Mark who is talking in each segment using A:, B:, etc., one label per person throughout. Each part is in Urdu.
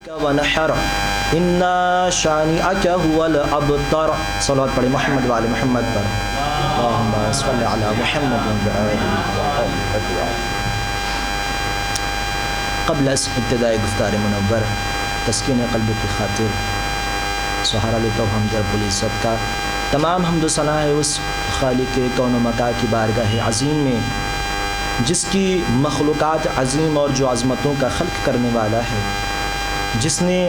A: ونحر انا شانئک هو الابتر. صلوات پڑھیں محمد وآل محمد پر. اللہم صل علی محمد وآلہ. قبل از ابتداء گفتار منور تسکین قلب کی خاطر سہارا لیتا ہوں حمد رب العزت کا. تمام حمد و ثنا ہے اس خالق کون و مکان کی بارگاہ عظیم میں جس کی مخلوقات عظیم اور جو عظمتوں کا خلق کرنے والا ہے، جس نے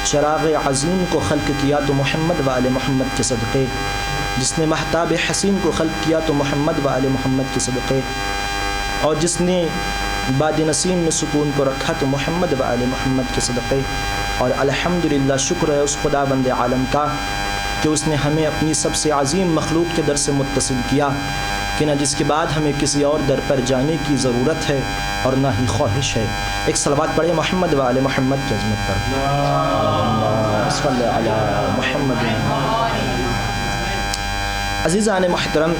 A: چراغ عظیم کو خلق کیا تو محمد و آل محمد کے صدقے، جس نے مہتاب حسین کو خلق کیا تو محمد و آل محمد کے صدقے، اور جس نے باد نسیم میں سکون کو رکھا تو محمد و آل محمد کے صدقے. اور الحمدللہ شکر ہے اس خدا بند عالم کا کہ اس نے ہمیں اپنی سب سے عظیم مخلوق کے در سے متصل کیا کہ نہ جس کے بعد ہمیں کسی اور در پر جانے کی ضرورت ہے اور نہ ہی خواہش ہے. ایک صلوات پڑھیں محمد و آل محمد کی عظمت پر. اللہم صل علی محمد. عزیزان محترم،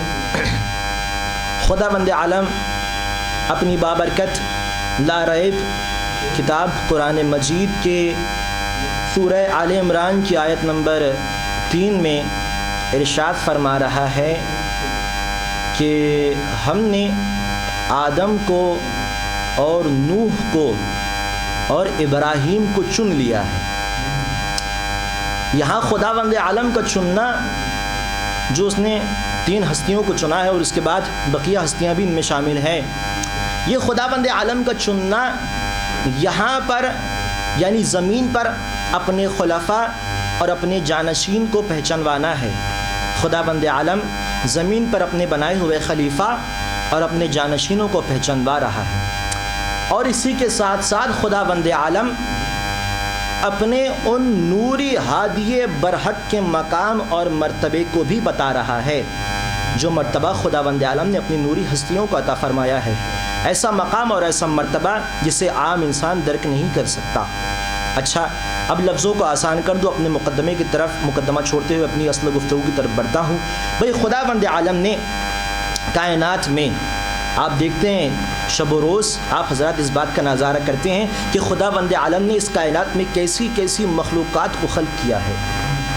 A: خدا بند عالم اپنی بابرکت لا ریب کتاب قرآن مجید کے سورہ آل عمران کی آیت نمبر 3 میں ارشاد فرما رہا ہے کہ ہم نے آدم کو اور نوح کو اور ابراہیم کو چن لیا ہے. یہاں خدا بند عالم کا چننا، جو اس نے 3 ہستیوں کو چنا ہے اور اس کے بعد بقیہ ہستیاں بھی ان میں شامل ہیں، یہ خدا بند عالم کا چننا یہاں پر یعنی زمین پر اپنے خلفاء اور اپنے جانشین کو پہچانوانا ہے. خدا بند عالم زمین پر اپنے بنائے ہوئے خلیفہ اور اپنے جانشینوں کو پہچانوا رہا ہے، اور اسی کے ساتھ ساتھ خدا بند عالم اپنے ان نوری ہادی برحق کے مقام اور مرتبے کو بھی بتا رہا ہے جو مرتبہ خدا بند عالم نے اپنی نوری ہستیوں کو عطا فرمایا ہے. ایسا مقام اور ایسا مرتبہ جسے عام انسان درک نہیں کر سکتا. اچھا، اب لفظوں کو آسان کر دو، اپنے مقدمے کی طرف مقدمہ چھوڑتے ہوئے اپنی اصل گفتگو کی طرف بڑھتا ہوں. بھئی خدا بند عالم نے کائنات میں، آپ دیکھتے ہیں شب و روز آپ حضرات اس بات کا نظارہ کرتے ہیں کہ خدا بند عالم نے اس کائنات میں کیسی کیسی مخلوقات کو خلق کیا ہے.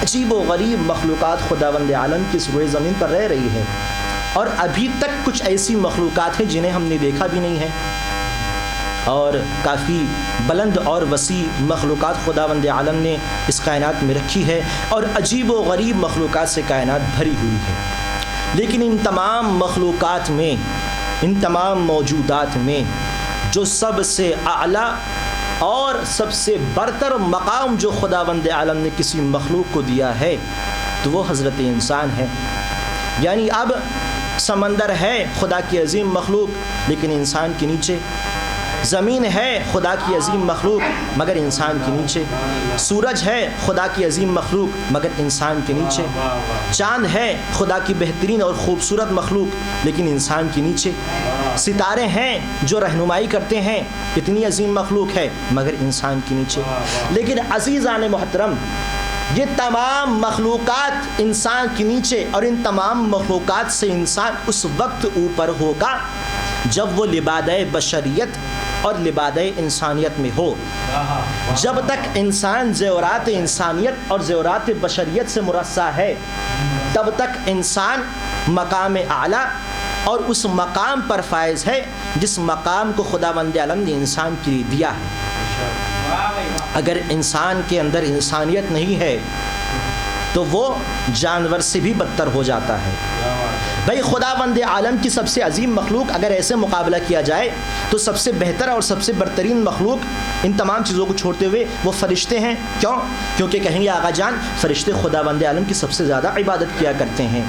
A: عجیب و غریب مخلوقات خدا بند عالم کی اس روئے زمین پر رہ رہی ہے، اور ابھی تک کچھ ایسی مخلوقات ہیں جنہیں ہم نے دیکھا بھی نہیں ہے، اور کافی بلند اور وسیع مخلوقات خدا بند عالم نے اس کائنات میں رکھی ہے، اور عجیب و غریب مخلوقات سے کائنات بھری ہوئی ہے. لیکن ان تمام مخلوقات میں، ان تمام موجودات میں جو سب سے اعلیٰ اور سب سے برتر مقام جو خدا بند عالم نے کسی مخلوق کو دیا ہے تو وہ حضرت انسان ہے. یعنی اب سمندر ہے خدا کی عظیم مخلوق لیکن انسان کے نیچے، زمین ہے خدا کی عظیم مخلوق مگر انسان کے نیچے، سورج ہے خدا کی عظیم مخلوق مگر انسان کے نیچے، چاند ہے خدا کی بہترین اور خوبصورت مخلوق لیکن انسان کے نیچے، ستارے ہیں جو رہنمائی کرتے ہیں اتنی عظیم مخلوق ہے مگر انسان کے نیچے. لیکن عزیزان محترم، یہ تمام مخلوقات انسان کے نیچے، اور ان تمام مخلوقات سے انسان اس وقت اوپر ہوگا جب وہ لبادہ بشریت اور لبادہ انسانیت میں ہو. جب تک انسان زیورات انسانیت اور زیورات بشریت سے مرصع ہے تب تک انسان مقام اعلیٰ اور اس مقام پر فائز ہے جس مقام کو خدا بند عالم نے انسان کے لیے دیا ہے. اگر انسان کے اندر انسانیت نہیں ہے تو وہ جانور سے بھی بدتر ہو جاتا ہے. بھئی خدا بند عالم کی سب سے عظیم مخلوق اگر ایسے مقابلہ کیا جائے تو سب سے بہتر اور سب سے برترین مخلوق ان تمام چیزوں کو چھوڑتے ہوئے وہ فرشتے ہیں. کیوں؟ کیونکہ کہیں گے آقا جان فرشتے خدا بند عالم کی سب سے زیادہ عبادت کیا کرتے ہیں،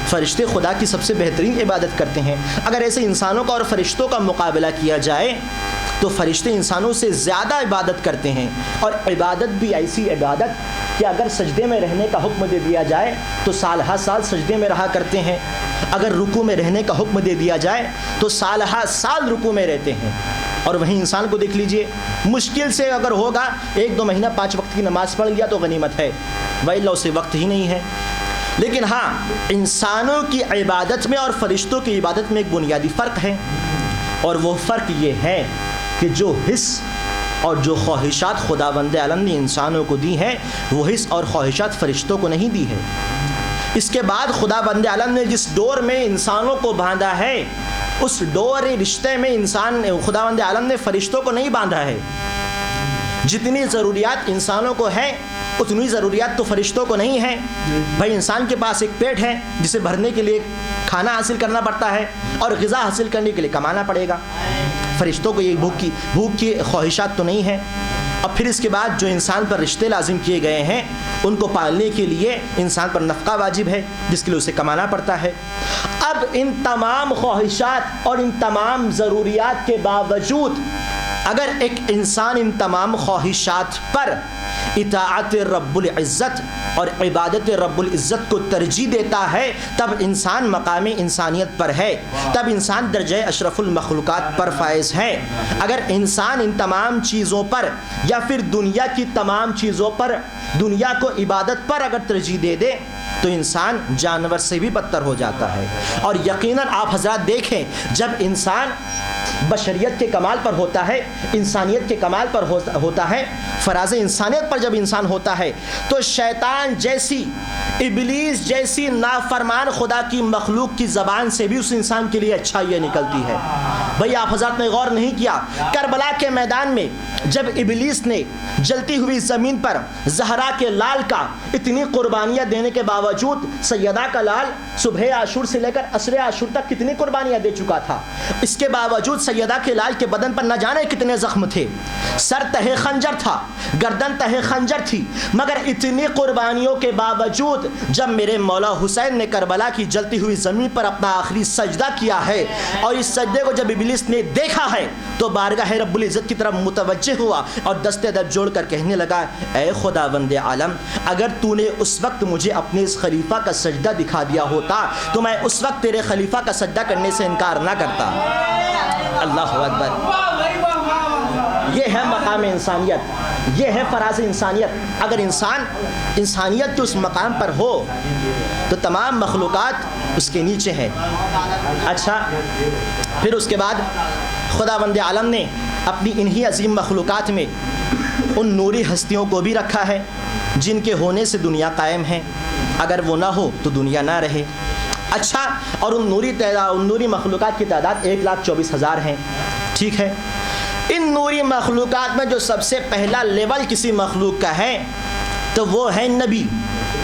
A: فرشتے خدا کی سب سے بہترین عبادت کرتے ہیں. اگر ایسے انسانوں کا اور فرشتوں کا مقابلہ کیا جائے تو فرشتے انسانوں سے زیادہ عبادت کرتے ہیں، اور عبادت بھی ایسی عبادت کہ اگر سجدے میں رہنے کا حکم دے دیا جائے تو سال ہا سال سجدے میں رہا کرتے ہیں، اگر رکوع میں رہنے کا حکم دے دیا جائے تو سال ہا سال رکوع میں رہتے ہیں. اور وہیں انسان کو دیکھ لیجئے، مشکل سے اگر ہوگا 1-2 مہینہ 5 وقت کی نماز پڑھ لیا تو غنیمت ہے، وَإِلَّا اسے وقت ہی نہیں ہے. لیکن ہاں، انسانوں کی عبادت میں اور فرشتوں کی عبادت میں ایک بنیادی فرق ہے، اور وہ فرق یہ ہے کہ جو حص اور جو خواہشات خداوند عالم نے انسانوں کو دی ہیں وہ حص اور خواہشات فرشتوں کو نہیں دی ہے۔ اس کے بعد خداوند عالم نے جس ڈور میں انسانوں کو باندھا ہے اس ڈور رشتے میں خداوند عالم نے فرشتوں کو نہیں باندھا ہے۔ جتنی ضروریات انسانوں کو ہیں اتنی ضروریات تو فرشتوں کو نہیں ہیں۔ بھائی انسان کے پاس ایک پیٹ ہے جسے بھرنے کے لیے کھانا حاصل کرنا پڑتا ہے اور غذا حاصل کرنے کے لیے کمانا پڑے گا۔ فرشتوں کو یہ بھوک کی خواہشات تو نہیں ہیں۔ اور پھر اس کے بعد جو انسان پر رشتے لازم کیے گئے ہیں ان کو پالنے کے لیے انسان پر نفقہ واجب ہے جس کے لیے اسے کمانا پڑتا ہے۔ اب ان تمام خواہشات اور ان تمام ضروریات کے باوجود اگر ایک انسان ان تمام خواہشات پر اطاعت رب العزت اور عبادت رب العزت کو ترجیح دیتا ہے تب انسان مقام انسانیت پر ہے، تب انسان درجہ اشرف المخلوقات پر فائز ہے۔ اگر انسان ان تمام چیزوں پر یا پھر دنیا کی تمام چیزوں پر، دنیا کو عبادت پر اگر ترجیح دے دے تو انسان جانور سے بھی بدتر ہو جاتا ہے۔ اور یقیناً آپ حضرات دیکھیں جب انسان بشریت کے کمال پر ہوتا ہے، انسانیت کے کمال پر ہوتا ہے، فراز انسانیت پر جب انسان ہوتا ہے تو شیطان جیسی، ابلیس جیسی نافرمان خدا کی مخلوق کی زبان سے بھی اس انسان کے لیے اچھائی نکلتی ہے۔ بھئی آپ حضرات نے غور نہیں کیا کربلا کے میدان میں جب ابلیس نے جلتی ہوئی زمین پر زہرا کے لال کا اتنی قربانیاں دینے کے باوجود سیدہ کا لال صبح عاشور سے لے کر عصر عاشور تک کتنی قربانیاں دے چکا تھا، اس کے باوجود سیدہ کے لال کے بدن پر نہ جانے کتنے زخم تھے، سر تہے خنجر تھا، گردن تہے خنجر تھی، مگر اتنی قربانیوں کے باوجود جب میرے مولا حسین نے کربلا کی جلتی ہوئی زمین پر اپنا آخری سجدہ کیا ہے اور اس سجدے کو جب ابلیس نے دیکھا ہے تو بارگاہ رب العزت کی طرف متوجہ ہوا اور دستے در جوڑ کر کہنے لگا اے خداوند عالم اگر تو نے اس وقت مجھے اپنے اس خلیفہ کا سجدہ دکھا دیا ہوتا تو میں اس وقت تیرے خلیفہ کا سجدہ کرنے سے انکار نہ کرتا۔ اللہ اکبر، یہ ہے مقام انسانیت، یہ ہے فراز انسانیت۔ اگر انسان انسانیت کے اس مقام پر ہو تو تمام مخلوقات اس کے نیچے ہے۔ اچھا پھر اس کے بعد خداوند عالم نے اپنی انہی عظیم مخلوقات میں ان نوری ہستیوں کو بھی رکھا ہے جن کے ہونے سے دنیا قائم ہے، اگر وہ نہ ہو تو دنیا نہ رہے۔ اچھا اور ان نوری مخلوقات کی تعداد 1,24,000 ہیں، ٹھیک ہے۔ ان نوری مخلوقات میں جو سب سے پہلا لیول کسی مخلوق کا ہے تو وہ ہے نبی۔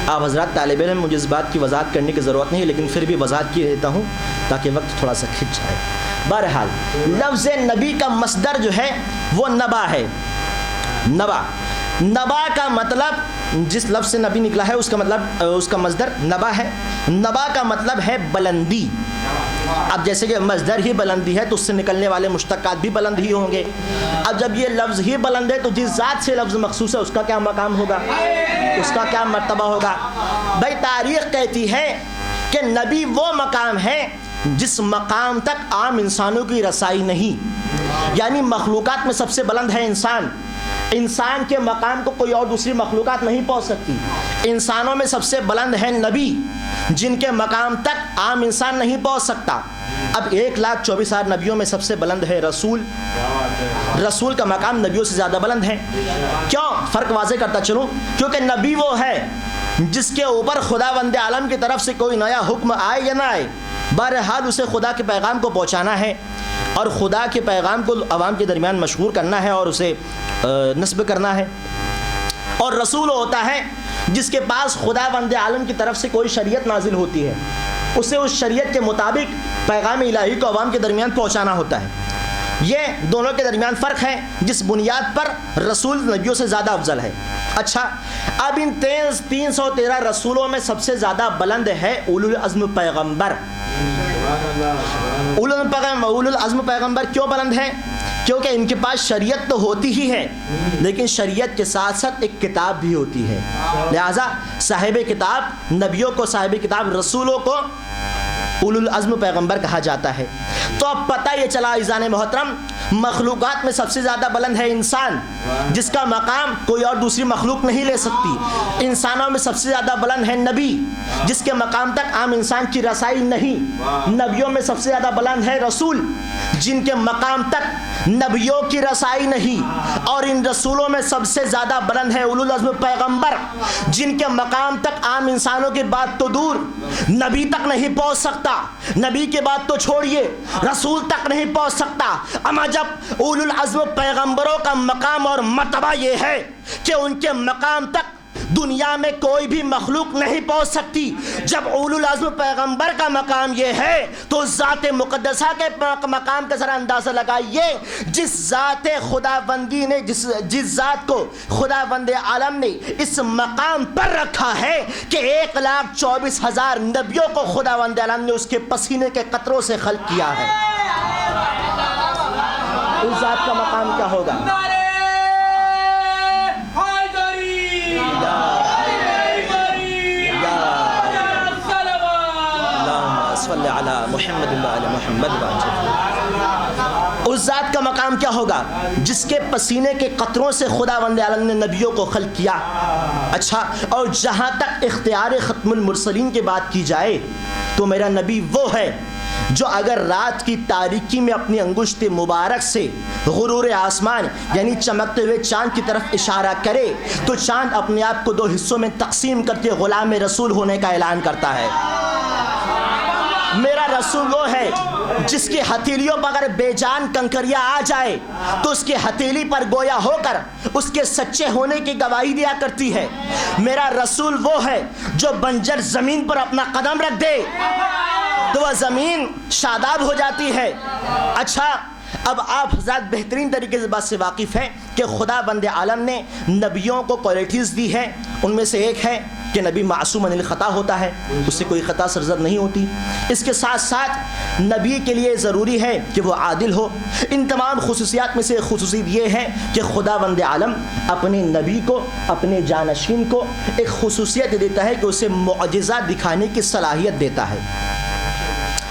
A: آپ حضرات طالب علم مجھے اس بات کی وضاحت کرنے کی ضرورت نہیں لیکن پھر بھی وضاحت کی دیتا ہوں تاکہ وقت تھوڑا سا کھنچ جائے۔ بہرحال لفظ نبی کا مصدر جو ہے وہ نبا ہے۔ نبا کا مطلب جس لفظ سے نبی نکلا ہے اس کا مصدر نبا ہے۔ نبا کا مطلب ہے بلندی۔ اب جیسے کہ مصدر ہی بلندی ہے تو اس سے نکلنے والے مشتقات بھی بلند ہی ہوں گے۔ اب جب یہ لفظ ہی بلند ہے تو جس ذات سے لفظ مخصوص ہے اس کا کیا مقام ہوگا، اس کا کیا مرتبہ ہوگا؟ بھائی تاریخ کہتی ہے کہ نبی وہ مقام ہے جس مقام تک عام انسانوں کی رسائی نہیں، یعنی مخلوقات میں سب سے بلند ہے انسان۔ انسان کے مقام کو کوئی اور دوسری مخلوقات نہیں پہنچ سکتی۔ انسانوں میں سب سے بلند ہے نبی جن کے مقام تک عام انسان نہیں پہنچ سکتا۔ اب 1,24,000 نبیوں میں سب سے بلند ہے رسول۔ رسول کا مقام نبیوں سے زیادہ بلند ہے۔ کیوں؟ فرق واضح کرتا چلوں، کیونکہ نبی وہ ہے جس کے اوپر خداوند عالم کی طرف سے کوئی نیا حکم آئے یا نہ آئے، بہرحال اسے خدا کے پیغام کو پہنچانا ہے اور خدا کے پیغام کو عوام کے درمیان مشہور کرنا ہے اور اسے نصب کرنا ہے۔ اور رسول ہوتا ہے جس کے پاس خداوند عالم کی طرف سے کوئی شریعت نازل ہوتی ہے، اسے اس شریعت کے مطابق پیغام الہی کو عوام کے درمیان پہنچانا ہوتا ہے۔ یہ دونوں کے درمیان فرق ہے جس بنیاد پر رسول نبیوں سے زیادہ افضل ہے۔ اچھا اب ان 313 رسولوں میں سب سے زیادہ بلند ہے اولو العزم پیغمبر۔ اولو العزم پیغمبر کیوں بلند ہے؟ کیونکہ ان کے پاس شریعت تو ہوتی ہی ہے لیکن شریعت کے ساتھ ساتھ ایک کتاب بھی ہوتی ہے، لہذا صاحب کتاب نبیوں کو، صاحب کتاب رسولوں کو اولو العزم پیغمبر کہا جاتا ہے۔ تو اب پتہ یہ چلا عزیزان محترم، مخلوقات میں سب سے زیادہ بلند ہے انسان، جس کا مقام کوئی اور دوسری مخلوق نہیں لے سکتی۔ انسانوں میں سب سے زیادہ بلند ہے نبی، جس کے مقام تک عام انسان کی رسائی نہیں۔ نبیوں میں سب سے زیادہ بلند ہے رسول، جن کے مقام تک نبیوں کی رسائی نہیں۔ اور ان رسولوں میں سب سے زیادہ بلند ہے اولو العزم پیغمبر، جن کے مقام تک عام انسانوں کی بات تو دور، نبی تک نہیں پہنچ سکتا، نبی کے بات تو چھوڑیے رسول تک نہیں پہنچ سکتا۔ اما جب اولو العزم پیغمبروں کا مقام اور مرتبہ یہ ہے کہ ان کے مقام تک دنیا میں کوئی بھی مخلوق نہیں پہنچ سکتی، جب اولو العزم پیغمبر کا مقام یہ ہے تو ذات مقدسہ کے مقام کا ذرا اندازہ لگائیے، جس ذات خداوندی نے جس ذات کو خداوند عالم نے اس مقام پر رکھا ہے کہ 1,24,000 نبیوں کو خداوند عالم نے اس کے پسینے کے قطروں سے خلق کیا ہے، اس ذات کا مقام کیا ہوگا؟ اس ذات کا مقام کیا ہوگا جس کے پسینے کے قطروں سے خداوند عالم نے نبیوں کو خلق کیا۔ اچھا، اور جہاں تک اختیار ختم المرسلین کی بات کی جائے تو میرا نبی وہ ہے جو اگر رات کی تاریکی میں اپنی انگشت مبارک سے غرور آسمان یعنی چمکتے ہوئے چاند کی طرف اشارہ کرے تو چاند اپنے آپ کو 2 حصوں میں تقسیم کرتے غلام رسول ہونے کا اعلان کرتا ہے۔ میرا رسول وہ ہے جس کی ہتھیلیوں پر اگر بے جان کنکریاں آ جائے تو اس کی ہتھیلی پر گویا ہو کر اس کے سچے ہونے کی گواہی دیا کرتی ہے۔ میرا رسول وہ ہے جو بنجر زمین پر اپنا قدم رکھ دے تو وہ زمین شاداب ہو جاتی ہے۔ اچھا، اب آپ حضرات بہترین طریقے سے بات سے واقف ہیں کہ خدا بند عالم نے نبیوں کو کوالٹیز دی ہے، ان میں سے ایک ہے کہ نبی معصوم عن الخطا ہوتا ہے، اس سے کوئی خطا سرزد نہیں ہوتی۔ اس کے ساتھ ساتھ نبی کے لیے ضروری ہے کہ وہ عادل ہو۔ ان تمام خصوصیات میں سے ایک خصوصیت یہ ہے کہ خدا بند عالم اپنے نبی کو، اپنے جانشین کو ایک خصوصیت دیتا ہے کہ اسے معجزہ دکھانے کی صلاحیت دیتا ہے،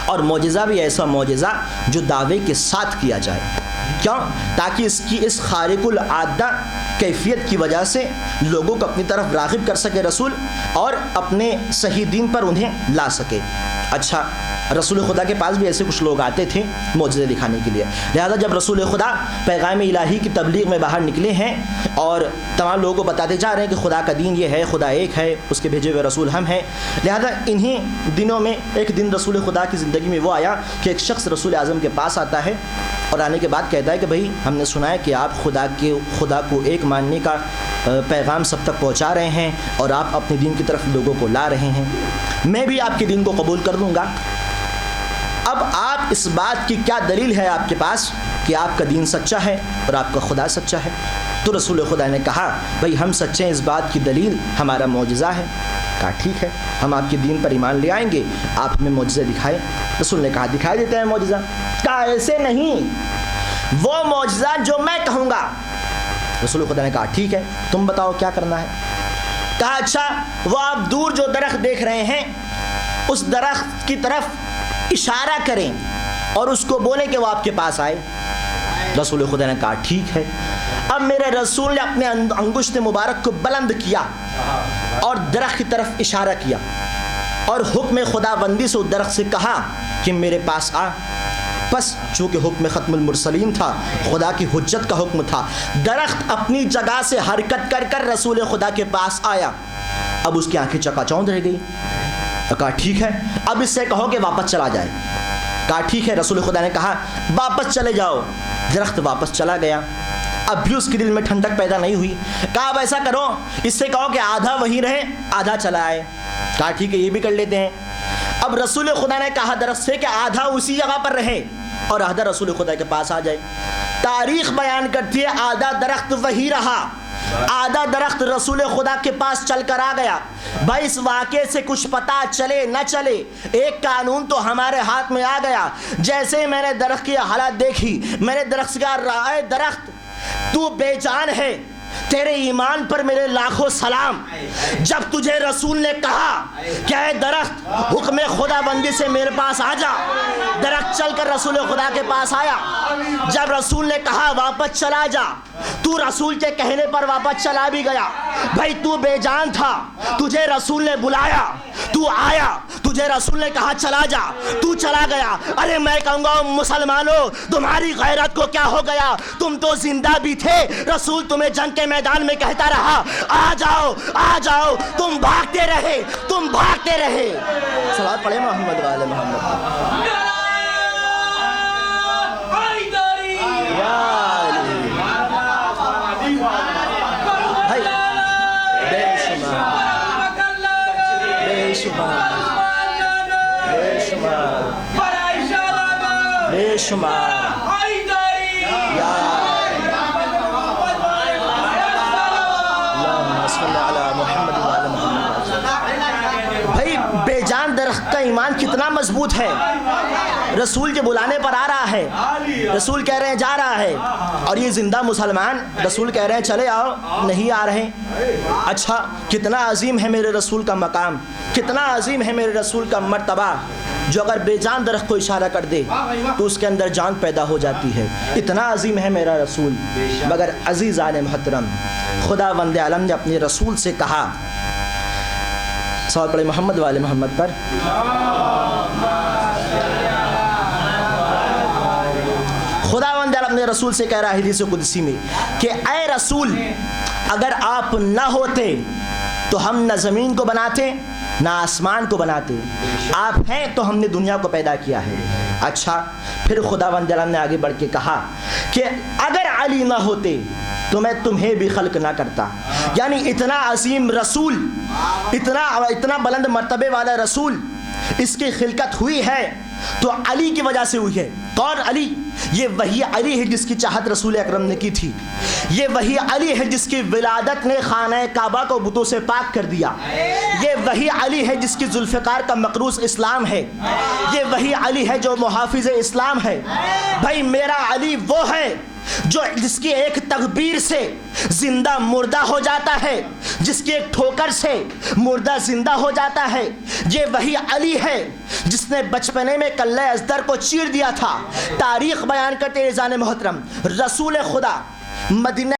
A: اور معجزہ بھی ایسا معجزہ جو دعوے کے ساتھ کیا جائے۔ کیوں؟ تاکہ اس کی اس خارق العادہ کیفیت کی وجہ سے لوگوں کو اپنی طرف راغب کر سکے رسول، اور اپنے صحیح دین پر انہیں لا سکے۔ اچھا، رسول خدا کے پاس بھی ایسے کچھ لوگ آتے تھے معجزے دکھانے کے لیے، لہذا جب رسول خدا پیغام الہی کی تبلیغ میں باہر نکلے ہیں اور تمام لوگوں کو بتاتے جا رہے ہیں کہ خدا کا دین یہ ہے، خدا ایک ہے، اس کے بھیجے ہوئے رسول ہم ہیں، لہذا انہیں دنوں میں ایک دن رسول خدا کی زندگی میں وہ آیا کہ ایک شخص رسول اعظم کے پاس آتا ہے اور آنے کے بعد کہتا ہے کہ بھائی ہم نے سنا ہے کہ آپ خدا کو ایک ماننے کا پیغام سب تک پہنچا رہے ہیں اور آپ اپنے دین کی طرف لوگوں کو لا رہے ہیں، میں بھی آپ کے دین کو قبول کر لوں گا۔ اب آپ اس بات کی کیا دلیل ہے آپ کے پاس کہ آپ کا دین سچا ہے اور آپ کا خدا سچا ہے؟ تو رسول خدا نے کہا بھائی ہم سچے ہیں، اس بات کی دلیل ہمارا معجزہ ہے۔ کہا ٹھیک ہے، ہم آپ کے دین پر ایمان لے آئیں گے، آپ ہمیں معجزہ دکھائیں۔ رسول نے کہا دکھائی دیتے ہیں معجزہ۔ کہا ایسے نہیں، وہ معجزہ جو میں کہوں گا۔ رسول خدا نے کہا ٹھیک ہے، تم بتاؤ کیا کرنا ہے۔ کہا اچھا، وہ آپ دور جو درخت دیکھ رہے ہیں اس درخت کی طرف اشارہ کریں اور اس کو بولیں کہ وہ آپ کے پاس آئے۔ رسول خدا نے کہا ٹھیک ہے۔ اب میرے رسول نے اپنے انگشت مبارک کو بلند کیا اور درخت کی طرف اشارہ کیا اور حکم خدا بندی سے اس درخت سے کہا کہ میرے پاس آ۔ بس چونکہ حکم ختم المرسلین تھا، خدا کی حجت کا حکم تھا، درخت اپنی جگہ سے حرکت کر کر رسول خدا کے پاس آیا۔ اب اس کی آنکھیں چکا چوندھ رہ گئی۔ کہا ٹھیک ہے، اب اس سے کہو کہ واپس چلا جائے۔ کہا ٹھیک ہے، رسول خدا نے کہا واپس چلے جاؤ۔ درخت واپس چلا گیا۔ اب بھی اس کے دل میں ٹھنڈک پیدا نہیں ہوئی۔ کہا اب ایسا کرو، اس سے کہو کہ آدھا وہیں رہے آدھا چلا آئے۔ کہا ٹھیک ہے، یہ بھی کر لیتے ہیں۔ اب رسول خدا نے کہا درخت سے کہ آدھا اسی جگہ پر رہے اور آدھا رسول خدا کے پاس آ جائے۔ تاریخ بیان کرتی ہے آدھا درخت وہی رہا، آدھا درخت رسول خدا کے پاس چل کر آ گیا۔ بھائی اس واقعے سے کچھ پتا چلے نہ چلے، ایک قانون تو ہمارے ہاتھ میں آ گیا۔ جیسے میں نے درخت کی حالت دیکھی، میں نے درخت سے کہا رائے درخت تو بے جان ہے، تیرے ایمان پر میرے لاکھوں سلام. جب تجھے رسول نے کہا کہ اے درخت حکم خدا بندی سے میرے پاس آ جا, درخت چل کر رسول خدا کے پاس آیا. جب رسول نے کہا واپس چلا جا, تو رسول کے کہنے پر واپس چلا بھی گیا. بھائی تو بے جان تھا, تجھے رسول نے بلایا, تو آیا, تجھے رسول نے کہا چلا جا, تو چلا گیا. ارے میں کہوں گا مسلمانوں, تمہاری غیرت کو کیا ہو گیا؟ تم تو زندہ بھی تھے, رسول تمہیں جنگ کے میدان میں کہتا رہا آ جاؤ آ جاؤ, تم بھاگتے رہے, تم بھاگتے رہے. صلوات پڑھیں محمد و آل محمد. بے شمار بھائی بے جان درخت کا ایمان کتنا مضبوط ہے. رسول کے بلانے پر آ رہا ہے, رسول کہہ رہے ہیں جا رہا ہے, اور یہ زندہ مسلمان رسول کہہ رہے ہیں چلے آؤ, نہیں آ رہے. اچھا کتنا عظیم ہے میرے رسول کا مقام, کتنا عظیم ہے میرے رسول کا مرتبہ, جو اگر بے جان درخت کو اشارہ کر دے تو اس کے اندر جان پیدا ہو جاتی ہے. اتنا عظیم ہے میرا رسول. مگر عزیزان محترم, خدا وند عالم نے اپنے رسول سے کہا, صلوات پڑھیں محمد والے محمد پر. خدا وند عالم اپنے رسول سے کہہ رہا ہے حدیث قدسی میں کہ اے رسول, اگر آپ نہ ہوتے تو ہم نہ زمین کو بناتے نہ آسمان کو بناتے, آپ ہیں تو ہم نے دنیا کو پیدا کیا ہے. اچھا پھر خداوند جلال نے آگے بڑھ کے کہا کہ اگر علی نہ ہوتے تو میں تمہیں بھی خلق نہ کرتا. یعنی اتنا عظیم رسول, اتنا بلند مرتبے والا رسول, اس کی خلقت ہوئی ہے تو علی کی وجہ سے ہوئی ہے. کون علی؟ یہ وہی علی ہے جس کی چاہت رسول اکرم نے کی تھی. یہ وہی علی ہے جس کی ولادت نے خانہ کعبہ کو بتوں سے پاک کر دیا. یہ وہی علی ہے جس کی ذوالفقار کا مقروض اسلام ہے. یہ وہی علی ہے جو محافظ اسلام ہے. بھائی میرا علی وہ ہے جو جس کی ایک تکبیر سے زندہ مردہ ہو جاتا ہے, جس کی ایک ٹھوکر سے مردہ زندہ ہو جاتا ہے. یہ وہی علی ہے جس نے بچپنے میں کلہ ازدر کو چیر دیا تھا. تاریخ بیان کرتے عزیزان محترم, رسول خدا مدینہ